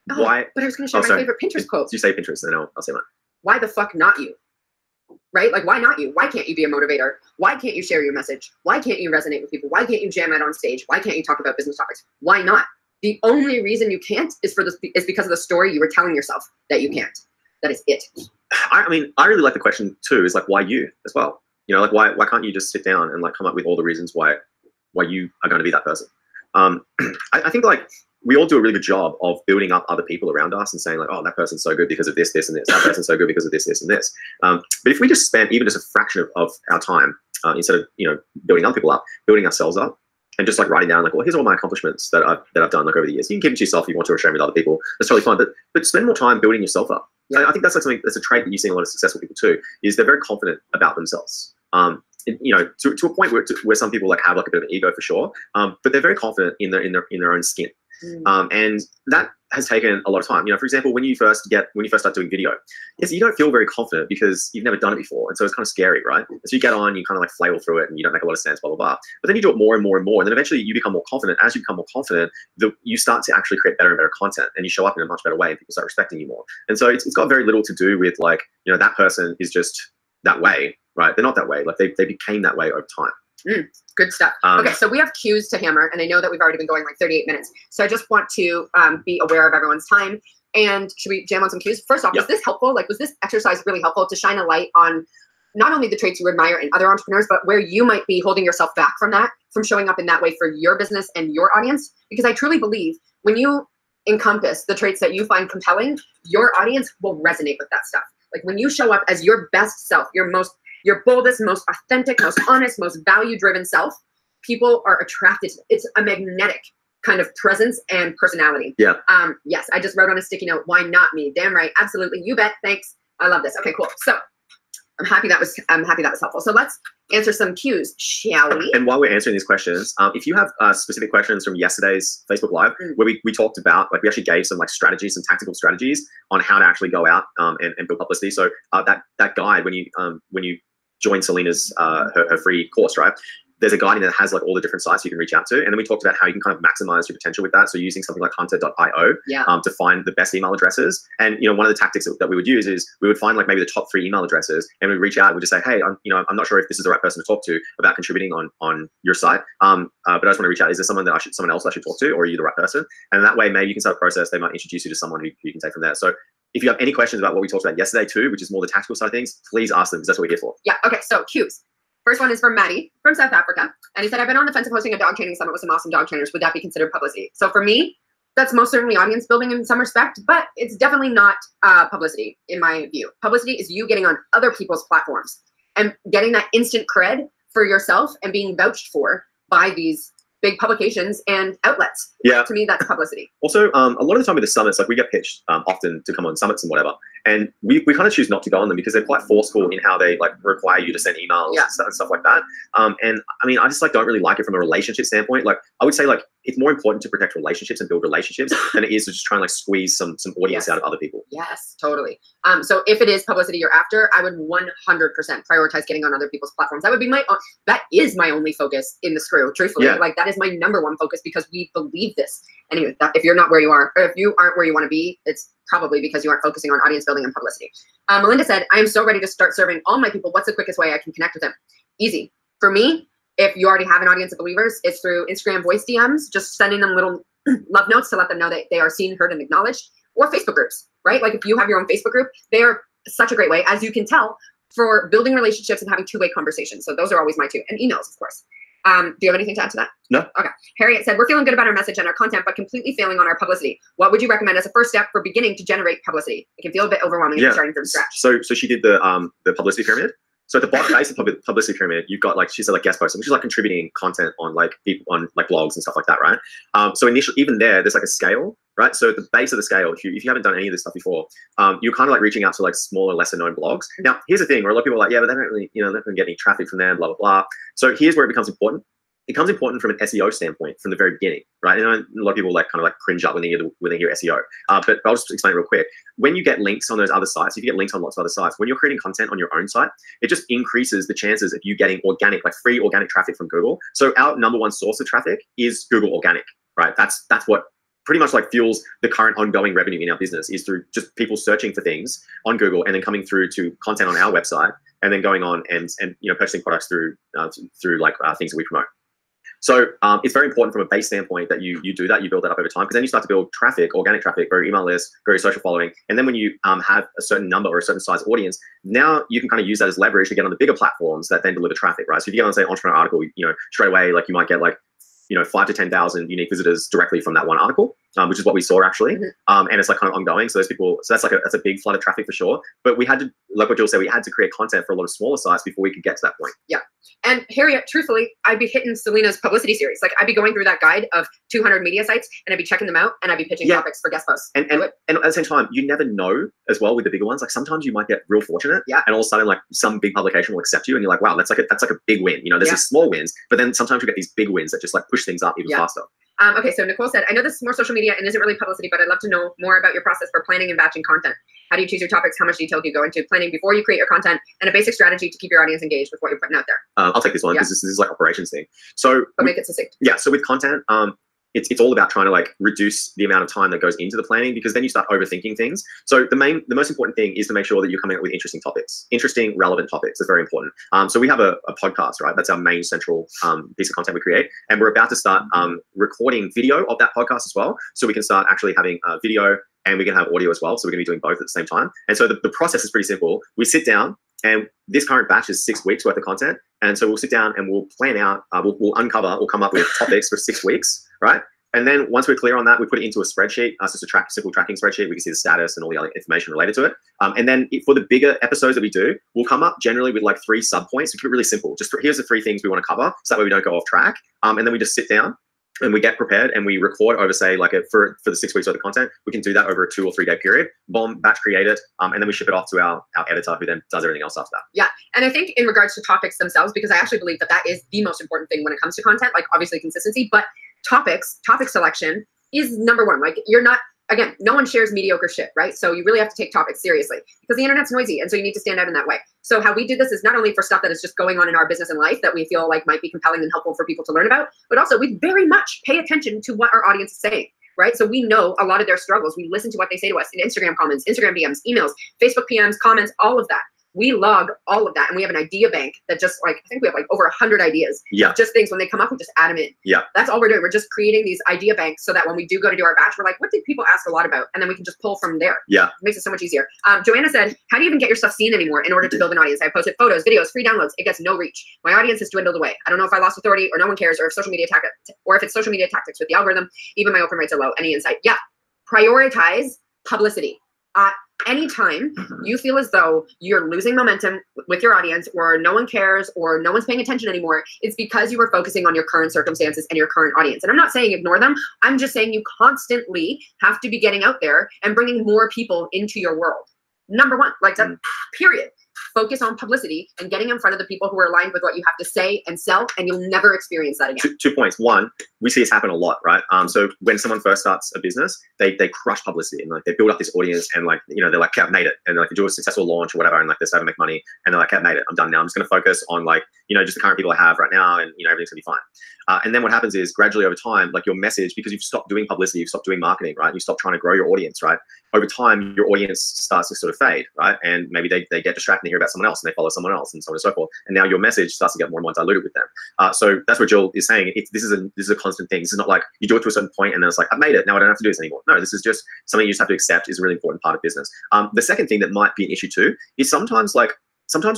B: why?
A: But I was going to share my favorite Pinterest quote.
B: You say Pinterest, then I'll say mine.
A: Why the fuck not you? Right? Like, why not you? Why can't you be a motivator? Why can't you share your message? Why can't you resonate with people? Why can't you jam out on stage? Why can't you talk about business topics? Why not? The only reason you can't is because of the story you were telling yourself that you can't. That is it.
B: I mean, I really like the question too, is like, why you as well? You know, like why can't you just sit down and like come up with all the reasons why you are going to be that person? I think like we all do a really good job of building up other people around us and saying like, oh, that person's so good because of this, this, and this. That person's so good because of this, this, and this. But if we just spend even just a fraction of our time instead of building other people up, building ourselves up, and just like writing down like, well, here's all my accomplishments that I've done like over the years. You can keep it to yourself if you want to, or share with other people. That's totally fine. But spend more time building yourself up. I think that's like something that's a trait that you see in a lot of successful people too. Is they're very confident about themselves. To a point where some people like have like a bit of an ego for sure, but they're very confident in their own skin. And that has taken a lot of time. For example, when you first start doing video, yes, you don't feel very confident because you've never done it before, and so it's kind of scary, right? So you get on, you kind of like flail through it, and you don't make a lot of sense, blah blah blah. But then you do it more and more and more, and then eventually you become more confident. As you become more confident, you start to actually create better and better content, and you show up in a much better way, and people start respecting you more. And so it's got very little to do with like that person is just that way, right? They're not that way. Like they became that way over time.
A: Good stuff. Okay, so we have cues to hammer, and I know that we've already been going like 38 minutes. So I just want to be aware of everyone's time. And should we jam on some cues? First off, was this helpful? Like, was this exercise really helpful to shine a light on not only the traits you admire in other entrepreneurs, but where you might be holding yourself back from showing up in that way for your business and your audience? Because I truly believe when you encompass the traits that you find compelling, your audience will resonate with that stuff. Like when you show up as your best self, your boldest, most authentic, most honest, most value-driven self, people are attracted to it. It's a magnetic kind of presence and personality.
B: Yeah.
A: Yes, I just wrote on a sticky note, why not me? Damn right, absolutely, you bet, thanks. I love this. Okay, cool. So I'm happy that was helpful. So let's answer some cues, shall we?
B: And while we're answering these questions, if you have specific questions from yesterday's Facebook Live, where we talked about, like, we actually gave some like strategies, some tactical strategies on how to actually go out and build publicity. So that guide, when you join Selena's her free course, right? There's a guide in there that has like all the different sites you can reach out to. And then we talked about how you can kind of maximize your potential with that. So using something like hunter.io to find the best email addresses. And, you know, one of the tactics that we would use is we would find like maybe the top 3 email addresses, and we'd reach out. We'd just say, hey, I'm not sure if this is the right person to talk to about contributing on your site. But I just want to reach out. Is there someone else I should talk to, or are you the right person? And that way, maybe you can start a process. They might introduce you to someone who you can take from there. So if you have any questions about what we talked about yesterday too, which is more the tactical side of things, please ask them, because that's what we're here for.
A: Yeah. Okay. So cues. First one is from Maddie from South Africa. And he said, I've been on the fence of hosting a dog training summit with some awesome dog trainers. Would that be considered publicity? So for me, that's most certainly audience building in some respect, but it's definitely not publicity in my view. Publicity is you getting on other people's platforms and getting that instant cred for yourself and being vouched for by these big publications and outlets.
B: Yeah.
A: To me, that's publicity.
B: Also, a lot of the time with the summits, like we get pitched often to come on summits and whatever. And we kind of choose not to go on them because they're quite forceful in how they like require you to send emails and stuff like that. And I mean, I just like don't really like it from a relationship standpoint. Like I would say like it's more important to protect relationships and build relationships than it is to just try and like squeeze some audience out of other people.
A: Yes, totally. So if it is publicity you're after, I would 100% prioritize getting on other people's platforms. That would be that is my only focus in the Screw, truthfully.
B: Yeah.
A: Like that is my #1 focus because we believe this. Anyway, if you're not where you are, or if you aren't where you want to be, it's probably because you aren't focusing on audience building and publicity. Melinda said, I am so ready to start serving all my people. What's the quickest way I can connect with them? Easy. For me, if you already have an audience of believers, it's through Instagram voice DMs, just sending them little love notes to let them know that they are seen, heard, and acknowledged, or Facebook groups, right? Like if you have your own Facebook group, they are such a great way, as you can tell, for building relationships and having two-way conversations. So those are always my two. And emails, of course. Do you have anything to add to that?
B: No.
A: Okay. Harriet said, we're feeling good about our message and our content, but completely failing on our publicity. What would you recommend as a first step for beginning to generate publicity? It can feel a bit overwhelming if you're starting from scratch.
B: So she did the publicity pyramid. So at the bottom base of the publicity pyramid, you've got, like she said, like guest posting, which is like contributing content on like people on like blogs and stuff like that, right? So initially, even there's like a scale, right? So at the base of the scale, if you haven't done any of this stuff before, you're kind of like reaching out to like smaller, lesser known blogs. Now, here's the thing, where a lot of people are like, yeah, but they don't really, they're not going to get any traffic from them, blah, blah, blah. So here's where it becomes important. It becomes important from an SEO standpoint from the very beginning, right? And a lot of people like kind of like cringe up when they hear SEO. But I'll just explain real quick. When you get links on those other sites, if you get links on lots of other sites, when you're creating content on your own site, it just increases the chances of you getting organic, like free organic traffic from Google. So our #1 source of traffic is Google organic, right? That's what pretty much like fuels the current ongoing revenue in our business, is through just people searching for things on Google and then coming through to content on our website and then going on and purchasing products through like things that we promote. So it's very important from a base standpoint that you do that, you build that up over time, because then you start to build traffic, organic traffic, grow your email list, grow your social following. And then when you have a certain number or a certain size audience, now you can kind of use that as leverage to get on the bigger platforms that then deliver traffic, right? So if you get on, say, Entrepreneur article, straight away, like you might get like 5 to 10,000 unique visitors directly from that one article, which is what we saw actually. And it's like kind of ongoing. So those people, so that's a big flood of traffic for sure. But we had to, like what Jill said, we had to create content for a lot of smaller sites before we could get to that point. Yeah.
A: And Harriet, truthfully, I'd be hitting Selena's publicity series. Like I'd be going through that guide of 200 media sites and I'd be checking them out and I'd be pitching topics for guest posts.
B: And at the same time, you never know as well with the bigger ones. Like sometimes you might get real fortunate and all of a sudden like some big publication will accept you and you're like, wow, that's like a big win. There's these small wins, but then sometimes you get these big wins that just like push things up even faster.
A: Okay, so Nicole said, I know this is more social media and isn't really publicity, but I'd love to know more about your process for planning and batching content. How do you choose your topics? How much detail do you go into planning before you create your content, and a basic strategy to keep your audience engaged with what you're putting out there?
B: I'll take this one because this is like operations thing. So,
A: but make it succinct.
B: Yeah, so with content, it's all about trying to like reduce the amount of time that goes into the planning, because then you start overthinking things. So the most important thing is to make sure that you're coming up with interesting topics, interesting, relevant topics. That's very important. So we have a podcast, right? That's our main central piece of content we create. And we're about to start recording video of that podcast as well. So we can start actually having video and we can have audio as well. So we're gonna be doing both at the same time. And so the process is pretty simple. We sit down, and this current batch is 6 weeks worth of content. And so we'll sit down and we'll plan out, we'll come up with topics for 6 weeks, right? And then once we're clear on that, we put it into a spreadsheet, just a simple tracking spreadsheet. We can see the status and all the other information related to it. And then for the bigger episodes that we do, we'll come up generally with like 3 sub points. We keep it really simple. Just here's the 3 things we want to cover, so that way we don't go off track. And then we just sit down and we get prepared and we record over, say, like for the 6 weeks of the content, we can do that over a 2 or 3 day period, bomb, batch create it, and then we ship it off to our editor, who then does everything else after that.
A: Yeah, and I think in regards to topics themselves, because I actually believe that that is the most important thing when it comes to content, like obviously consistency, but topic selection is number one. Like you're not, again, no one shares mediocre shit, right? So you really have to take topics seriously because the internet's noisy. And so you need to stand out in that way. So how we did this is not only for stuff that is just going on in our business and life that we feel like might be compelling and helpful for people to learn about, but also we very much pay attention to what our audience is saying, right? So we know a lot of their struggles. We listen to what they say to us in Instagram comments, Instagram DMs, emails, Facebook PMs, comments, all of that. We log all of that, and we have an idea bank that just like, I think we have like over 100 ideas.
B: Yeah.
A: Just things when they come up, we just add them in.
B: Yeah.
A: That's all we're doing. We're just creating these idea banks so that when we do go to do our batch, we're like, what did people ask a lot about? And then we can just pull from there.
B: Yeah.
A: It makes it so much easier. Joanna said, how do you even get your stuff seen anymore in order to build an audience? I posted photos, videos, free downloads. It gets no reach. My audience has dwindled away. I don't know if I lost authority or no one cares, or if it's social media tactics with the algorithm. Even my open rates are low. Any insight? Yeah. Prioritize publicity. Anytime you feel as though you're losing momentum with your audience, or no one cares, or no one's paying attention anymore, it's because you were focusing on your current circumstances and your current audience. And I'm not saying ignore them. I'm just saying you constantly have to be getting out there and bringing more people into your world. Number one, like that, period. Focus on publicity and getting in front of the people who are aligned with what you have to say and sell, and you'll never experience that again.
B: 2 points. One, we see this happen a lot, right? So when someone first starts a business, they crush publicity and like they build up this audience, and like, you know, they're like, okay, I've made it, and like they do a successful launch or whatever, and like they start to make money, and they're like, okay, I've made it, I'm done now. I'm just going to focus on like, you know, just the current people I have right now, and you know, everything's gonna be fine. And then what happens is gradually over time, like your message, because you've stopped doing publicity, you've stopped doing marketing, right? You stop trying to grow your audience, right? Over time, your audience starts to sort of fade, right? And maybe they get distracted and hear about someone else, and they follow someone else, and so on and so forth. And now your message starts to get more and more diluted with them. So that's what Jill is saying. This is a constant thing. This is not like you do it to a certain point and then it's like, I've made it, now I don't have to do this anymore. No, this is just something you just have to accept is a really important part of business. The second thing that might be an issue too is sometimes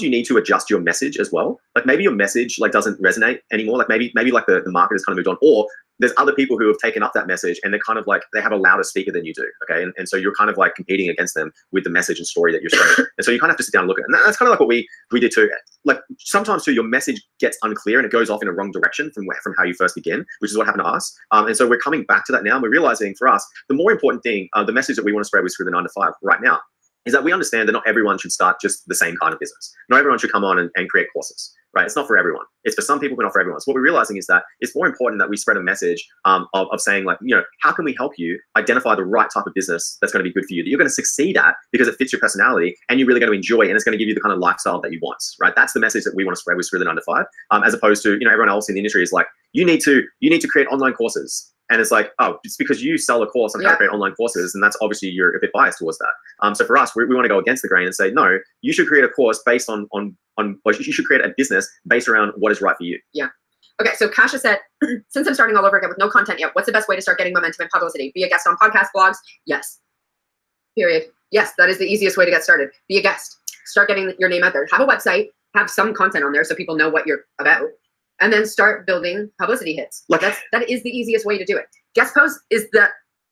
B: you need to adjust your message as well. Like maybe your message like doesn't resonate anymore. Like maybe like the market has kind of moved on, or there's other people who have taken up that message and they're kind of like, they have a louder speaker than you do. Okay. And so you're kind of like competing against them with the message and story that you're sharing. And so you kind of have to sit down and look at it. And that's kind of like what we did too. Like sometimes too, your message gets unclear and it goes off in a wrong direction from how you first begin, which is what happened to us. And so we're coming back to that now, and we're realizing for us, the more important thing, the message that we want to spread was through the 9 to 5 right now, is that we understand that not everyone should start just the same kind of business. Not everyone should come on and create courses, right? It's not for everyone. It's for some people, but not for everyone. So what we're realizing is that it's more important that we spread a message of saying like, you know, how can we help you identify the right type of business that's going to be good for you, that you're going to succeed at because it fits your personality and you're really going to enjoy it, and it's going to give you the kind of lifestyle that you want, right? That's the message that we want to spread with through the 9 to 5, as opposed to, you know, everyone else in the industry is like, you need to create online courses. And it's like, oh, it's because you sell a course on how to create online courses, and that's obviously you're a bit biased towards that. So for us, we want to go against the grain and say, no, you should create a course based on or you should create a business based around what is right for you.
A: Yeah. Okay, so Kasha said, since I'm starting all over again with no content yet, what's the best way to start getting momentum and publicity? Be a guest on podcasts, blogs? Yes. Period. Yes, that is the easiest way to get started. Be a guest. Start getting your name out there. Have a website. Have some content on there so people know what you're about. And then start building publicity hits. Like that is the easiest way to do it. Guest post is the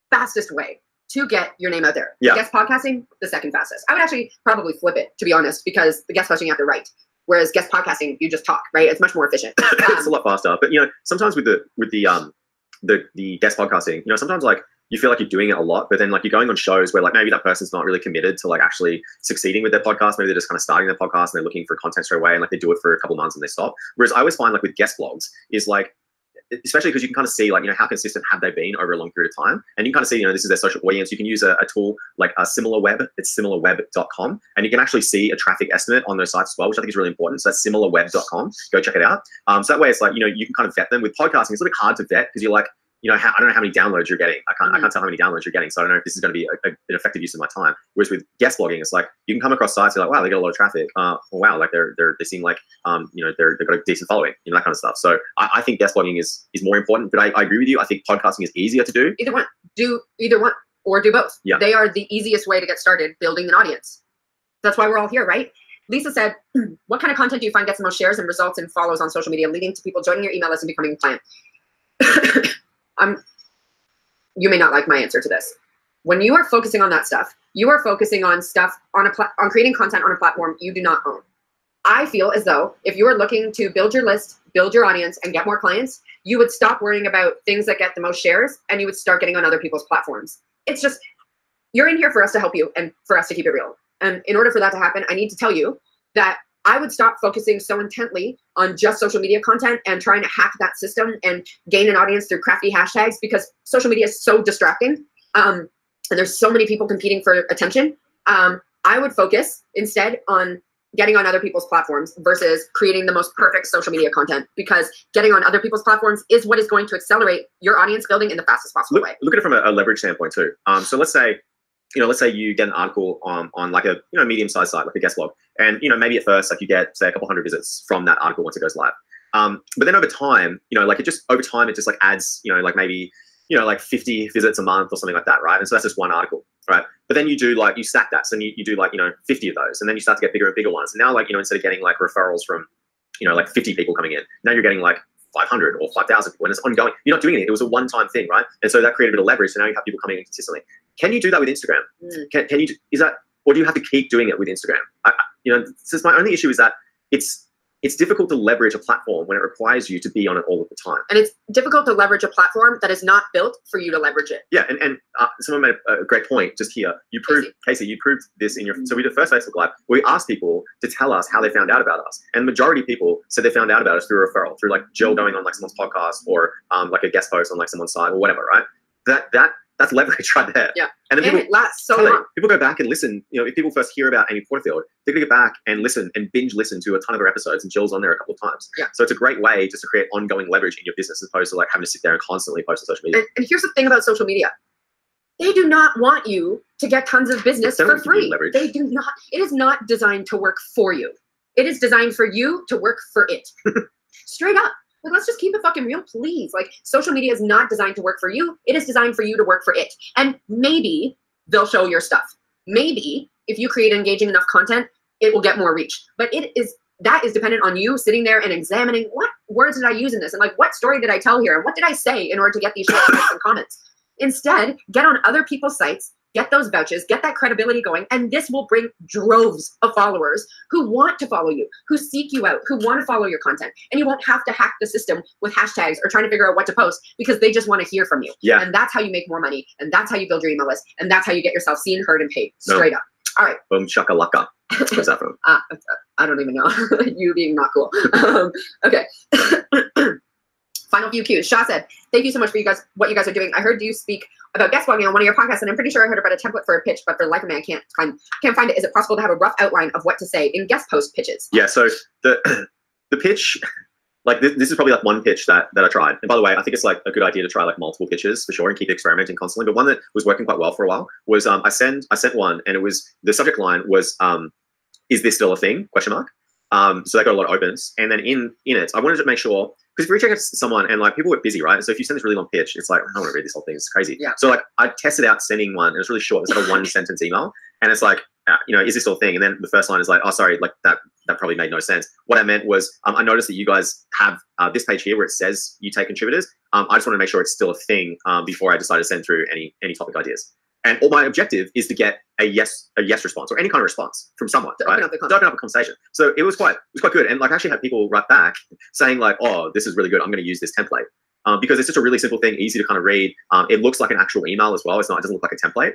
A: fastest way to get your name out there.
B: Yeah.
A: Guest podcasting, the second fastest. I would actually probably flip it, to be honest, because the guest posting you have to write. Whereas guest podcasting, you just talk, right? It's much more efficient.
B: It's a lot faster. But you know, sometimes with the guest podcasting, you know, sometimes like you feel like you're doing it a lot, but then like you're going on shows where like maybe that person's not really committed to like actually succeeding with their podcast. Maybe they're just kind of starting their podcast and they're looking for content straight away, and like they do it for a couple months and they stop. Whereas I always find like with guest blogs is like, especially because you can kind of see like, you know, how consistent have they been over a long period of time, and you can kind of see, you know, this is their social audience. You can use a tool like a SimilarWeb. It's similarweb.com, and you can actually see a traffic estimate on those sites as well, which I think is really important. So that's similarweb.com. Go check it out. So that way it's like, you know, you can kind of vet them. With podcasting, it's a little bit hard to vet because you're like, you know, I don't know how many downloads you're getting. I can't tell how many downloads you're getting. So I don't know if this is going to be an effective use of my time. Whereas with guest blogging, it's like you can come across sites, you're like, wow, they get a lot of traffic. Well, wow, like they seem like, you know, they've got a decent following, you know, that kind of stuff. So I think guest blogging is more important. But I agree with you. I think podcasting is easier to do.
A: Either one. Do either one or do both.
B: Yeah.
A: They are the easiest way to get started building an audience. That's why we're all here, right? Lisa said, what kind of content do you find gets the most shares and results and follows on social media, leading to people joining your email list and becoming a client? You may not like my answer to this. When you are focusing on that stuff, you are focusing on stuff on creating content on a platform you do not own. I feel as though if you are looking to build your list, build your audience, and get more clients, you would stop worrying about things that get the most shares, and you would start getting on other people's platforms. It's just, you're in here for us to help you and for us to keep it real. And in order for that to happen, I need to tell you that I would stop focusing so intently on just social media content and trying to hack that system and gain an audience through crafty hashtags, because social media is so distracting. And there's so many people competing for attention. I would focus instead on getting on other people's platforms versus creating the most perfect social media content, because getting on other people's platforms is what is going to accelerate your audience building in the fastest possible way.
B: Look at it from a leverage standpoint too. So let's say you get an article on like a medium-sized site, like a guest blog, and maybe at first like you get say a couple hundred visits from that article once it goes live. But then over time, it just like adds like maybe like 50 visits a month or something like that, right? And so that's just one article, right? But then you stack that, so you do 50 of those, and then you start to get bigger and bigger ones. And now instead of getting like referrals from like 50 people coming in, now you're getting like 500 or 5,000 people, and it's ongoing. You're not doing it. It was a one-time thing, right? And so that created a bit of leverage. So now you have people coming in consistently. Can you do that with Instagram? Can you? Or do you have to keep doing it with Instagram? Since my only issue is that it's difficult to leverage a platform when it requires you to be on it all of the time.
A: And it's difficult to leverage a platform that is not built for you to leverage it.
B: Yeah, and someone made a great point just here. Casey, you proved this in your, so we did the first Facebook Live. We asked people to tell us how they found out about us. And the majority of people said they found out about us through a referral, through like Jill going on like someone's podcast or like a guest post on like someone's site or whatever, right? That's leverage right there.
A: Yeah.
B: And then
A: it lasts so long.
B: People go back and listen. If people first hear about Amy Porterfield, they're going to go back and listen and binge listen to a ton of her episodes, and Jill's on there a couple of times.
A: Yeah.
B: So it's a great way just to create ongoing leverage in your business as opposed to like having to sit there and constantly post on social media.
A: And here's the thing about social media. They do not want you to get tons of business for free. They do not. It is not designed to work for you. It is designed for you to work for it. Straight up. Like, let's just keep it fucking real, please. Like, social media is not designed to work for you. It is designed for you to work for it. And maybe they'll show your stuff. Maybe if you create engaging enough content, it will get more reach. But that is dependent on you sitting there and examining what words did I use in this, and like what story did I tell here, and what did I say in order to get these shares and comments. Instead, get on other people's sites, get those vouchers, get that credibility going, and this will bring droves of followers who want to follow you, who seek you out, who want to follow your content. And you won't have to hack the system with hashtags or trying to figure out what to post, because they just want to hear from you.
B: Yeah.
A: And that's how you make more money, and that's how you build your email list, and that's how you get yourself seen, heard, and paid. Straight up. All right.
B: Boom shakalaka. Where's that from?
A: I don't even know. You being not cool. Okay. Final few cues. Shaw said, thank you so much for what you guys are doing. I heard you speak about guest blogging on one of your podcasts, and I'm pretty sure I heard about a template for a pitch, but for the life of me, I can't find it. Is it possible to have a rough outline of what to say in guest post pitches?
B: Yeah, so the pitch, like this is probably like one pitch that I tried. And by the way, I think it's like a good idea to try like multiple pitches for sure and keep experimenting constantly. But one that was working quite well for a while was I sent one, and it was, the subject line was, is this still a thing? ? So that got a lot of opens. And then in it, I wanted to make sure, because if you reach out to someone and like people get busy, right? So if you send this really long pitch, it's like, I don't want to read this whole thing. It's crazy.
A: Yeah.
B: So like I tested out sending one, and it was really short. It's like a 1-sentence email. And it's like, is this still a thing? And then the first line is like, oh, sorry, like that probably made no sense. What I meant was, I noticed that you guys have this page here where it says you take contributors. I just want to make sure it's still a thing before I decide to send through any topic ideas. And all my objective is to get a yes response or any kind of response from someone, right? To open up a conversation. So it was quite good. And like I actually had people write back saying like, oh, this is really good. I'm going to use this template. Because it's just a really simple thing, easy to kind of read. It looks like an actual email as well. It doesn't look like a template.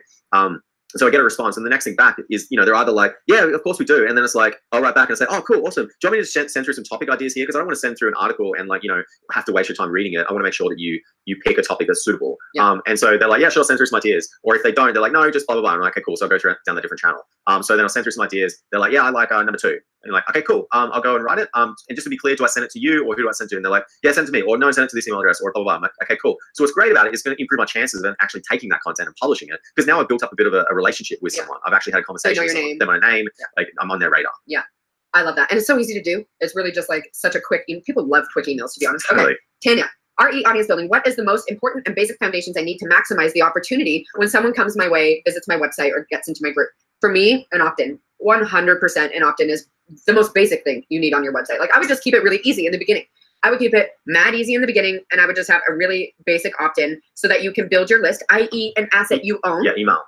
B: So I get a response, and the next thing back is, they're either like, yeah, of course we do. And then it's like, I'll write back and say, oh, cool, awesome. Do you want me to send through some topic ideas here? Because I don't want to send through an article and like, have to waste your time reading it. I want to make sure that you pick a topic that's suitable.
A: Yeah.
B: And so they're like, yeah, sure, I'll send through some ideas. Or if they don't, they're like, no, just blah, blah, blah. I'm like, okay, cool. So I'll go down the different channel. So then I'll send through some ideas. They're like, yeah, I like number 2. And like, okay, cool. I'll go and write it. And just to be clear, do I send it to you or who do I send it to? And they're like, yeah, send it to me. Or no, send it to this email address or blah, blah, blah. I'm like, okay, cool. So what's great about it is going to improve my chances of actually taking that content and publishing it. Because now I've built up a bit of a relationship with someone. I've actually had a conversation with someone. They're my name. Yeah. Like I'm on their radar.
A: Yeah. I love that. And it's so easy to do. It's really just like such a quick, people love quick emails, to be honest. Okay. Tanya, RE audience building. What is the most important and basic foundations I need to maximize the opportunity when someone comes my way, visits my website, or gets into my group? For me, an opt-in. 100% an opt-in is the most basic thing you need on your website. Like I would just keep it really easy in the beginning. I would keep it mad easy in the beginning, and I would just have a really basic opt-in so that you can build your list, i.e. an asset you own.
B: Yeah, email.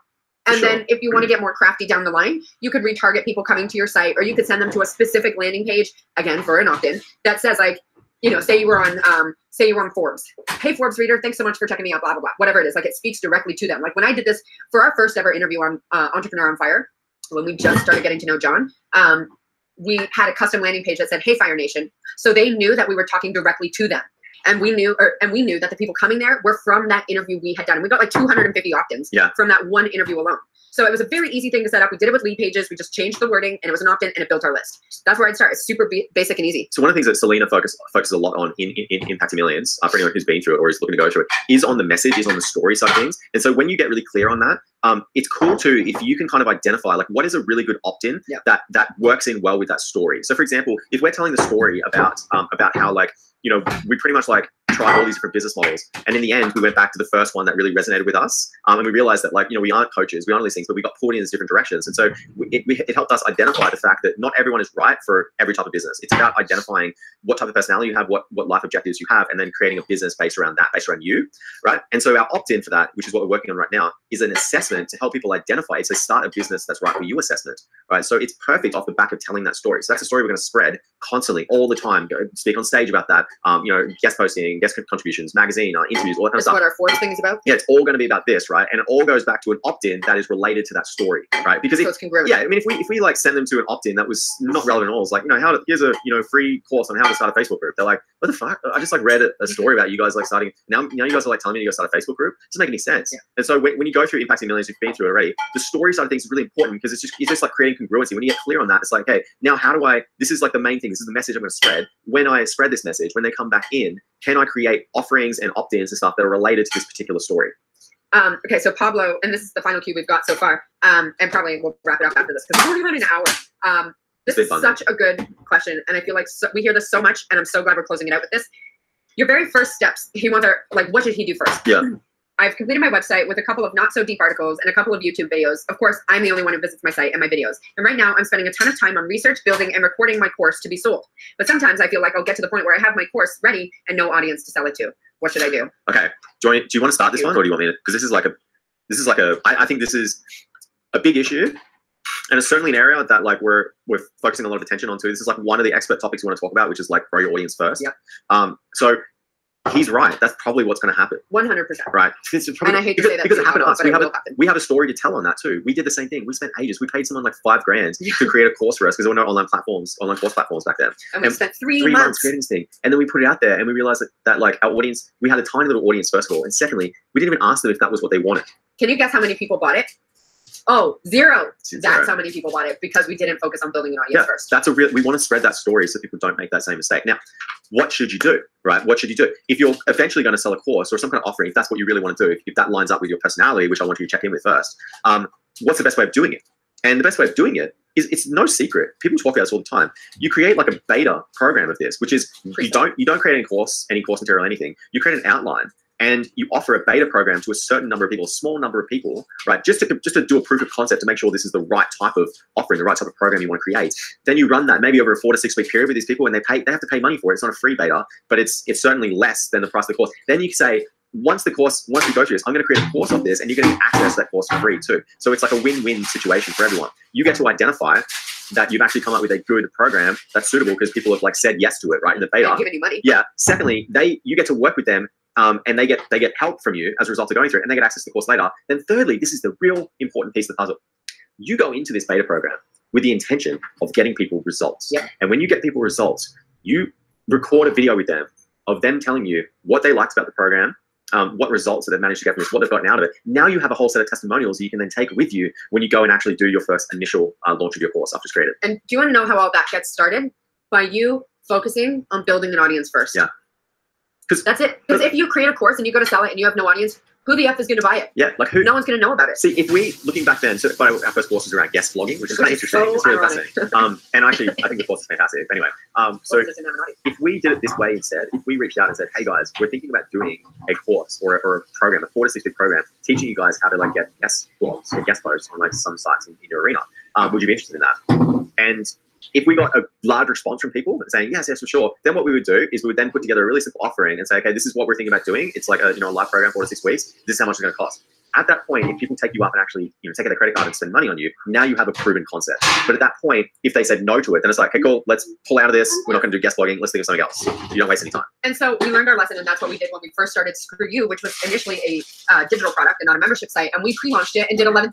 A: And then if you want to get more crafty down the line, you could retarget people coming to your site, or you could send them to a specific landing page, again, for an opt-in, that says like, you know, say you were on Forbes. Hey, Forbes reader, thanks so much for checking me out, blah, blah, blah, whatever it is. Like, it speaks directly to them. Like when I did this for our first ever interview on Entrepreneur on Fire, when we just started getting to know John, we had a custom landing page that said, hey, Fire Nation. So they knew that we were talking directly to them. And we knew that the people coming there were from that interview we had done. And we got like 250 opt-ins from that one interview alone. So it was a very easy thing to set up. We did it with lead pages. We just changed the wording, and it was an opt-in, and it built our list. That's where I'd start. It's super basic and easy.
B: So one of the things that Selena focuses a lot on in Impacting Millions, for anyone who's been through it or is looking to go through it, is on the message, is on the story side of things. And so when you get really clear on that, it's cool too if you can kind of identify like what is a really good opt-in that works in well with that story. So for example, if we're telling the story about how like, you know, we pretty much like tried all these different business models, and in the end we went back to the first one that really resonated with us, and we realized that, like, you know, we aren't coaches, we aren't all these things, but we got pulled in these different directions. And so it helped us identify the fact that not everyone is right for every type of business. It's about identifying what type of personality you have, what life objectives you have, and then creating a business based around that, based around you, right? And so our opt-in for that, which is what we're working on right now, is an assessment to help people identify. It's a start a business that's right for you assessment, right? So it's perfect off the back of telling that story. So that's a story we're going to spread constantly, all the time. Go speak on stage about that, you know, guest posting, guest contributions, magazine, interviews, all that kind of stuff.
A: That's what our Forbes thing is about.
B: Yeah, it's all going to be about this, right? And it all goes back to an opt-in that is related to that story, right? Because
A: it's congruent.
B: Yeah, I mean, if we like send them to an opt-in that was not relevant at all, it's like, you know, here's a, you know, free course on how to start a Facebook group. They're like, what the fuck? I just like read a story about you guys like starting. Now you guys are like telling me to go start a Facebook group. It doesn't make any sense. Yeah. And so when you go through Impacting Millions, you've been through it already, the story side of things is really important because it's just like creating congruency. When you get clear on that, it's like, hey, now how do I? This is like the main thing. This is the message I'm going to spread. When I spread this message, when they come back in, can I create offerings and opt-ins and stuff that are related to this particular story?
A: Okay, so Pablo, and this is the final cue we've got so far, and probably we'll wrap it up after this because we're only about an hour. This is such a good question, and I feel like we hear this so much, and I'm so glad we're closing it out with this. Your very first steps, he wants our, like, what should he do first?
B: Yeah.
A: I've completed my website with a couple of not so deep articles and a couple of YouTube videos. Of course, I'm the only one who visits my site and my videos. And right now I'm spending a ton of time on research, building, and recording my course to be sold. But sometimes I feel like I'll get to the point where I have my course ready and no audience to sell it to. What should I do?
B: Okay. Do you want to start this one, or do you want me to? Because this is like I think this is a big issue. And it's certainly an area that like we're focusing a lot of attention on too. This is like one of the expert topics we want to talk about, which is like grow your audience first.
A: Yeah.
B: So he's right. That's probably what's going to happen.
A: 100%.
B: Right.
A: And I hate to say that
B: because it happened to us. We have a story to tell on that too. We did the same thing. We spent ages. We paid someone like $5,000 to create a course for us because there were no online course platforms back then.
A: And we spent three
B: months creating this thing. And then we put it out there and we realized that like our audience, we had a tiny little audience first of all. And secondly, we didn't even ask them if that was what they wanted.
A: Can you guess how many people bought it? Oh, zero. That's how many people bought it because we didn't focus on building an audience first.
B: That's we want to spread that story so people don't make that same mistake. Now, what should you do, right? What should you do? If you're eventually going to sell a course or some kind of offering, if that's what you really want to do, if that lines up with your personality, which I want you to check in with first, what's the best way of doing it? And the best way of doing it is, it's no secret. People talk about this all the time. You create like a beta program of this, which is you don't create any course material, anything. You create an outline. And you offer a beta program to a certain number of people, a small number of people, right? Just to do a proof of concept to make sure this is the right type of offering, the right type of program you want to create. Then you run that maybe over a 4 to 6 week period with these people, and they have to pay money for it. It's not a free beta, but it's certainly less than the price of the course. Then you say, once we go through this, I'm going to create a course of this, and you're going to access that course for free too. So it's like a win-win situation for everyone. You get to identify that you've actually come up with a good program that's suitable because people have like said yes to it, right? In the beta,
A: giving you money.
B: Yeah. Secondly, you get to work with them. And they get help from you as a result of going through it, and they get access to the course later. Then thirdly, this is the real important piece of the puzzle. You go into this beta program with the intention of getting people results.
A: Yep.
B: And when you get people results, you record a video with them of them telling you what they liked about the program, what results that they've managed to get from this, what they've gotten out of it. Now you have a whole set of testimonials that you can then take with you when you go and actually do your first initial launch of your course after it's created.
A: And do you want to know how all that gets started? By you focusing on building an audience first.
B: Yeah.
A: That's it. Because if you create a course and you go to sell it and you have no audience, who the F is going to buy it?
B: Yeah, like who?
A: No one's going to know about it.
B: See, if we, looking back then, so our first course was around guest blogging, which is kind of interesting. It's really fascinating. And actually, I think the course is fantastic. Anyway, so if we did it this way instead, if we reached out and said, hey guys, we're thinking about doing a course or a program, a 4 to 6 week program, teaching you guys how to like get guest blogs or guest posts on like some sites in your arena, would you be interested in that? And if we got a large response from people saying yes, for sure, then what we would do is we would then put together a really simple offering and say, okay, this is what we're thinking about doing. It's like a live program 4 to 6 weeks. This is how much it's going to cost. at that point, if people take you up and actually, take out their credit card and spend money on you, now you have a proven concept. But at that point, if they said no to it, then it's like, okay, cool, let's pull out of this. We're not going to do guest blogging. Let's think of something else. You don't waste any time.
A: And so we learned our lesson, and that's what we did when we first started Screw You, which was initially a digital product and not a membership site. And we pre-launched it and did $11,000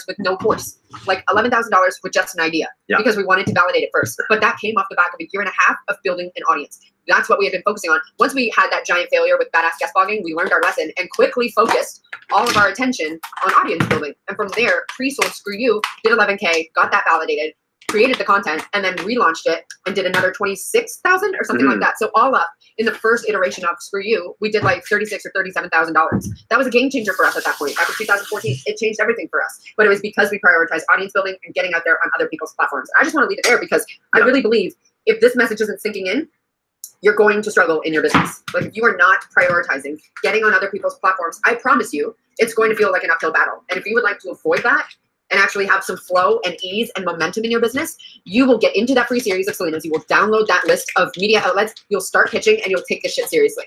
A: with no course, like $11,000 with just an idea, because we wanted to validate it first. But that came off the back of a year and a half of building an audience. That's what we had been focusing on. Once we had that giant failure with badass guest blogging, we learned our lesson and quickly focused all of our attention on audience building. And from there, pre-sold Screw You, did 11K, got that validated, created the content, and then relaunched it and did another 26,000 or something like that. So all up in the first iteration of Screw You, we did like $36,000 or $37,000. That was a game changer for us at that point. After 2014, it changed everything for us. But it was because we prioritized audience building and getting out there on other people's platforms. I just want to leave it there because I really believe if this message isn't sinking in, you're going to struggle in your business. Like if you are not prioritizing getting on other people's platforms, I promise you, it's going to feel like an uphill battle. And if you would like to avoid that and actually have some flow and ease and momentum in your business, you will get into that free series of Selena's. You will download that list of media outlets. You'll start pitching and you'll take this shit seriously.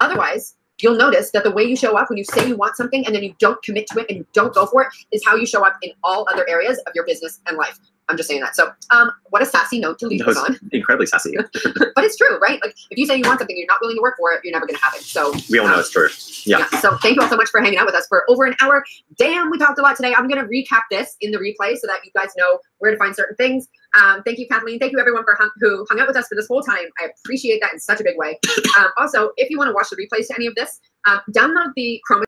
A: Otherwise, you'll notice that the way you show up when you say you want something and then you don't commit to it and you don't go for it is how you show up in all other areas of your business and life. I'm just saying that. So what a sassy note to leave us on.
B: Incredibly sassy.
A: But it's true, right? Like if you say you want something, you're not willing to work for it, you're never going to have it. So
B: we all know it's true. Yeah.
A: So thank you all so much for hanging out with us for over an hour. Damn, we talked a lot today. I'm going to recap this in the replay so that you guys know where to find certain things. Thank you, Kathleen. Thank you, everyone, who hung out with us for this whole time. I appreciate that in such a big way. Also, if you want to watch the replays to any of this, download the Chrome